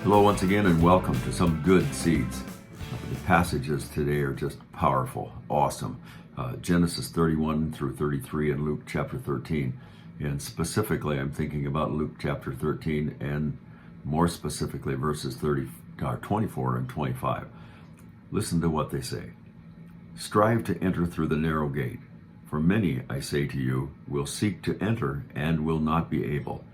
Hello once again and welcome to Some Good Seeds. The passages today are just powerful, awesome. Genesis 31 through 33 and Luke chapter 13. And specifically, I'm thinking about Luke chapter 13 and more specifically verses 24 and 25. Listen to what they say. Strive to enter through the narrow gate. For many, I say to you, will seek to enter and will not be able.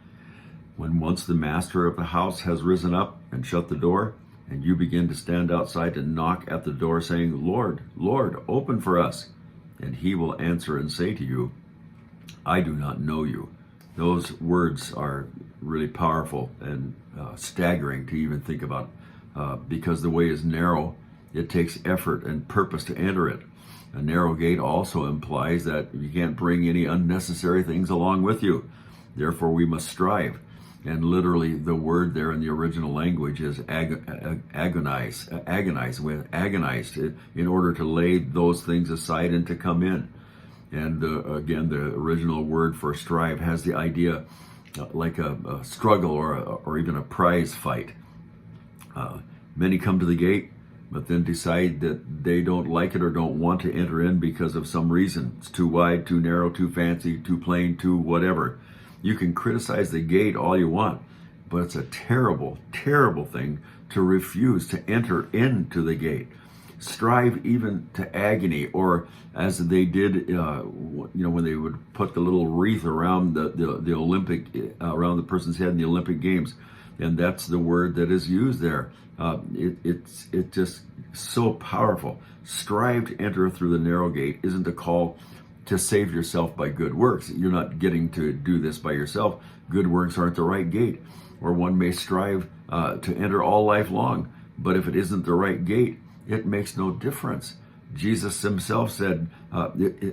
When once the master of the house has risen up and shut the door, and you begin to stand outside and knock at the door, saying, Lord, Lord, open for us. And he will answer and say to you, I do not know you. Those words are really powerful and staggering to even think about, because the way is narrow. It takes effort and purpose to enter it. A narrow gate also implies that you can't bring any unnecessary things along with you. Therefore, we must strive. And literally, the word there in the original language is agonize in order to lay those things aside and to come in. And again, the original word for strive has the idea like a struggle or even a prize fight. Many come to the gate, but then decide that they don't like it or don't want to enter in because of some reason. It's too wide, too narrow, too fancy, too plain, too whatever. You can criticize the gate all you want, but it's a terrible, terrible thing to refuse to enter into the gate. Strive even to agony, or as they did, when they would put the little wreath around the Olympic, around the person's head in the Olympic Games, and that's the word that is used there. It's just so powerful. Strive to enter through the narrow gate isn't a call to save yourself by good works. You're not getting to do this by yourself. Good works aren't the right gate. Or one may strive to enter all life long, but if it isn't the right gate, it makes no difference. Jesus himself said,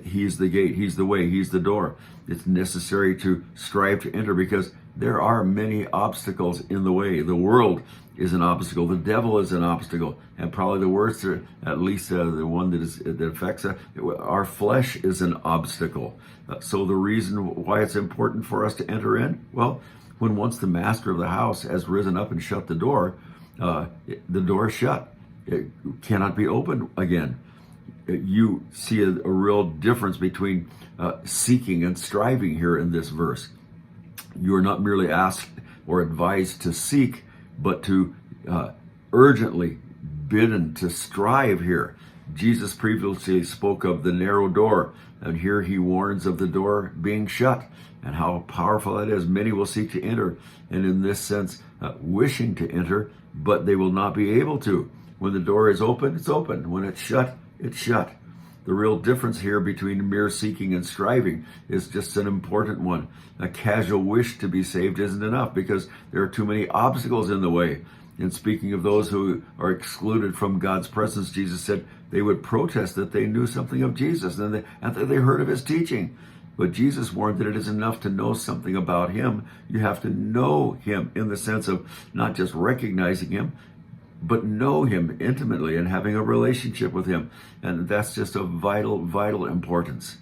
he's the gate, he's the way, he's the door. It's necessary to strive to enter because there are many obstacles in the way. The world is an obstacle. The devil is an obstacle. And probably the worst, or at least the one that affects us, our flesh is an obstacle. So the reason why it's important for us to enter in, well, when once the master of the house has risen up and shut the door is shut. It cannot be opened again. You see a real difference between seeking and striving here in this verse. You are not merely asked or advised to seek, but to urgently bidden to strive here. Jesus previously spoke of the narrow door, and here he warns of the door being shut and how powerful that is. Many will seek to enter, and in this sense, wishing to enter, but they will not be able to. When the door is open, it's open. When it's shut, it's shut. The real difference here between mere seeking and striving is just an important one. A casual wish to be saved isn't enough because there are too many obstacles in the way. And speaking of those who are excluded from God's presence, Jesus said they would protest that they knew something of Jesus and that they heard of his teaching. But Jesus warned that it is enough to know something about him. You have to know him in the sense of not just recognizing him, but know him intimately and having a relationship with him. And that's just of vital, vital importance.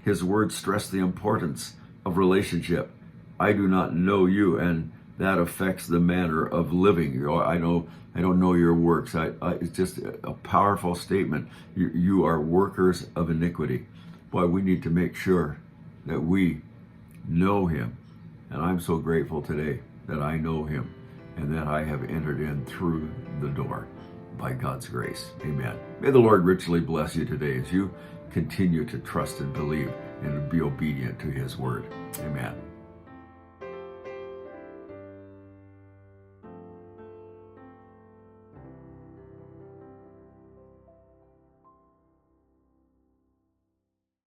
His words stress the importance of relationship. I do not know you, and that affects the manner of living. I don't know your works. It's just a powerful statement. You are workers of iniquity. Boy, we need to make sure that we know him. And I'm so grateful today that I know him and that I have entered in through the door by God's grace. Amen. May the Lord richly bless you today as you continue to trust and believe and be obedient to his word. Amen.